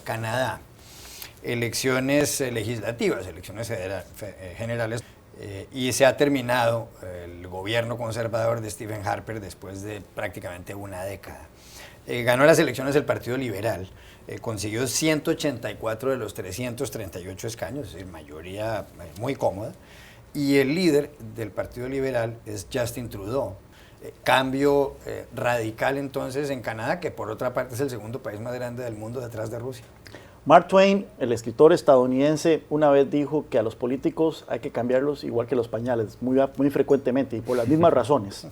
Canadá, elecciones legislativas, elecciones generales, y se ha terminado el gobierno conservador de Stephen Harper después de prácticamente una década. Ganó las elecciones el Partido Liberal, consiguió 184 de los 338 escaños, es decir, mayoría muy cómoda, y el líder del Partido Liberal es Justin Trudeau. Cambio radical entonces en Canadá, que por otra parte es el segundo país más grande del mundo detrás de Rusia. Mark Twain, el escritor estadounidense, una vez dijo que a los políticos hay que cambiarlos igual que los pañales, muy frecuentemente y por las mismas razones.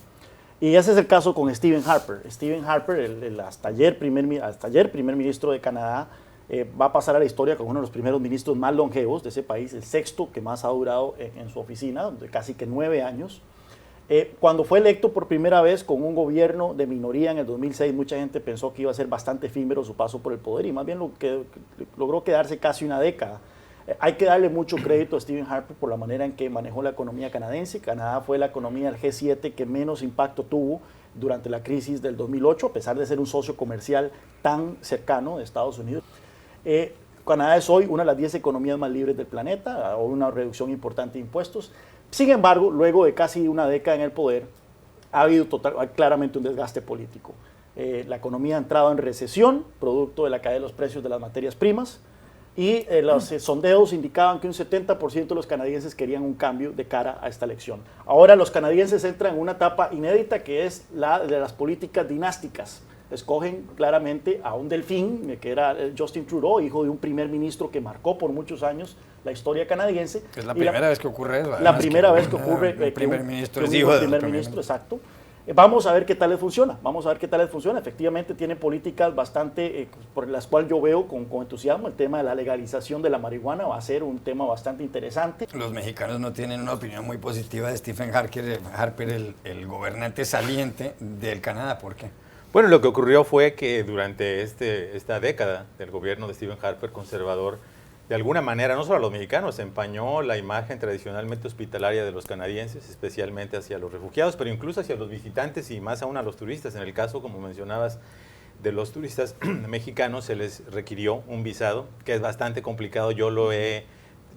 Y ese es el caso con Stephen Harper. Stephen Harper, hasta ayer primer ministro de Canadá, va a pasar a la historia como uno de los primeros ministros más longevos de ese país, el sexto que más ha durado en su oficina, de casi que 9 años. Cuando fue electo por primera vez con un gobierno de minoría en el 2006, mucha gente pensó que iba a ser bastante efímero su paso por el poder y más bien logró quedarse casi una década. Hay que darle mucho crédito a Stephen Harper por la manera en que manejó la economía canadiense. Canadá fue la economía del G7 que menos impacto tuvo durante la crisis del 2008, a pesar de ser un socio comercial tan cercano de Estados Unidos. Canadá es hoy una de las 10 economías más libres del planeta, o una reducción importante de impuestos. Sin embargo, luego de casi una década en el poder, ha habido claramente un desgaste político. La economía ha entrado en recesión, producto de la caída de los precios de las materias primas, y los sondeos indicaban que un 70% de los canadienses querían un cambio de cara a esta elección. Ahora los canadienses entran en una etapa inédita que es la de las políticas dinásticas. Escogen claramente a un delfín, que era Justin Trudeau, hijo de un primer ministro que marcó por muchos años la historia canadiense. Es la primera vez que ocurre eso. La primera vez que ocurre el primer ministro es hijo hijo del primer ministro, exacto. Vamos a ver qué tal les funciona, Efectivamente tiene políticas bastante, por las cuales yo veo con entusiasmo el tema de la legalización de la marihuana, va a ser un tema bastante interesante. Los mexicanos no tienen una opinión muy positiva de Stephen Harper, el gobernante saliente del Canadá. ¿Por qué? Bueno, lo que ocurrió fue que durante esta década del gobierno de Stephen Harper, conservador, de alguna manera, no solo a los mexicanos, empañó la imagen tradicionalmente hospitalaria de los canadienses, especialmente hacia los refugiados, pero incluso hacia los visitantes y más aún a los turistas. En el caso, como mencionabas, de los turistas mexicanos, se les requirió un visado, que es bastante complicado. Yo lo he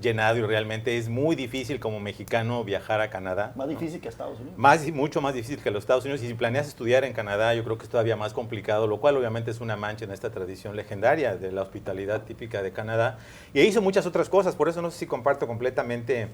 llenado y realmente es muy difícil como mexicano viajar a Canadá. Más difícil que Estados Unidos. Mucho más difícil que los Estados Unidos. Y si planeas estudiar en Canadá, yo creo que es todavía más complicado, lo cual obviamente es una mancha en esta tradición legendaria de la hospitalidad típica de Canadá. Y hizo muchas otras cosas, por eso no sé si comparto completamente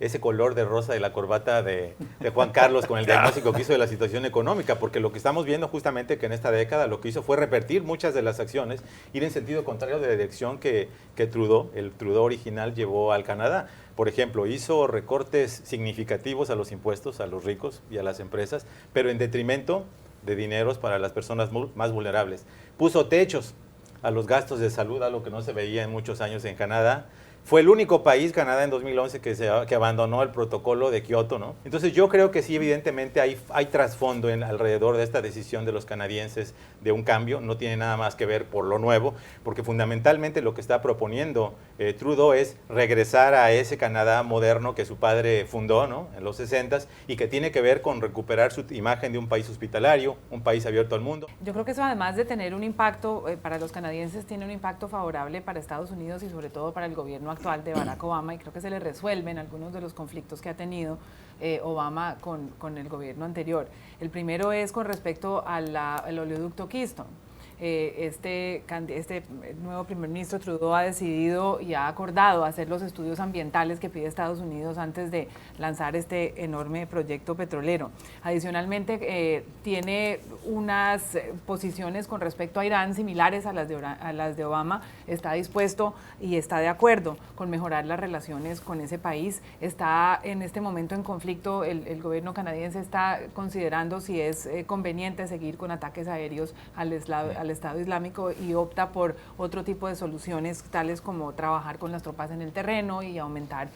ese color de rosa de la corbata de Juan Carlos con el diagnóstico que hizo de la situación económica, porque lo que estamos viendo justamente que en esta década lo que hizo fue revertir muchas de las acciones, ir en sentido contrario de la dirección que el Trudeau original llevó al Canadá. Por ejemplo, hizo recortes significativos a los impuestos, a los ricos y a las empresas, pero en detrimento de dineros para las personas más vulnerables. Puso techos a los gastos de salud, algo que no se veía en muchos años en Canadá. Fue el único país, Canadá, en 2011 que abandonó el protocolo de Kioto, ¿no? Entonces yo creo que sí, evidentemente hay trasfondo alrededor de esta decisión de los canadienses de un cambio. No tiene nada más que ver por lo nuevo, porque fundamentalmente lo que está proponiendo Trudeau es regresar a ese Canadá moderno que su padre fundó, ¿no?, en los 60s, y que tiene que ver con recuperar su imagen de un país hospitalario, un país abierto al mundo. Yo creo que eso, además de tener un impacto para los canadienses, tiene un impacto favorable para Estados Unidos y sobre todo para el gobierno actual de Barack Obama, y creo que se le resuelven algunos de los conflictos que ha tenido Obama con el gobierno anterior. El primero es con respecto al oleoducto Keystone. Este nuevo primer ministro Trudeau ha decidido y ha acordado hacer los estudios ambientales que pide Estados Unidos antes de lanzar este enorme proyecto petrolero. Adicionalmente, tiene unas posiciones con respecto a Irán similares a las de Obama. Está dispuesto y está de acuerdo con mejorar las relaciones con ese país. Está en este momento en conflicto. El gobierno canadiense está considerando si es conveniente seguir con ataques aéreos al Estado Islámico y opta por otro tipo de soluciones, tales como trabajar con las tropas en el terreno y aumentar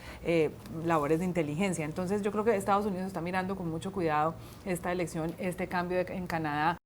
labores de inteligencia. Entonces yo creo que Estados Unidos está mirando con mucho cuidado esta elección, este cambio en Canadá,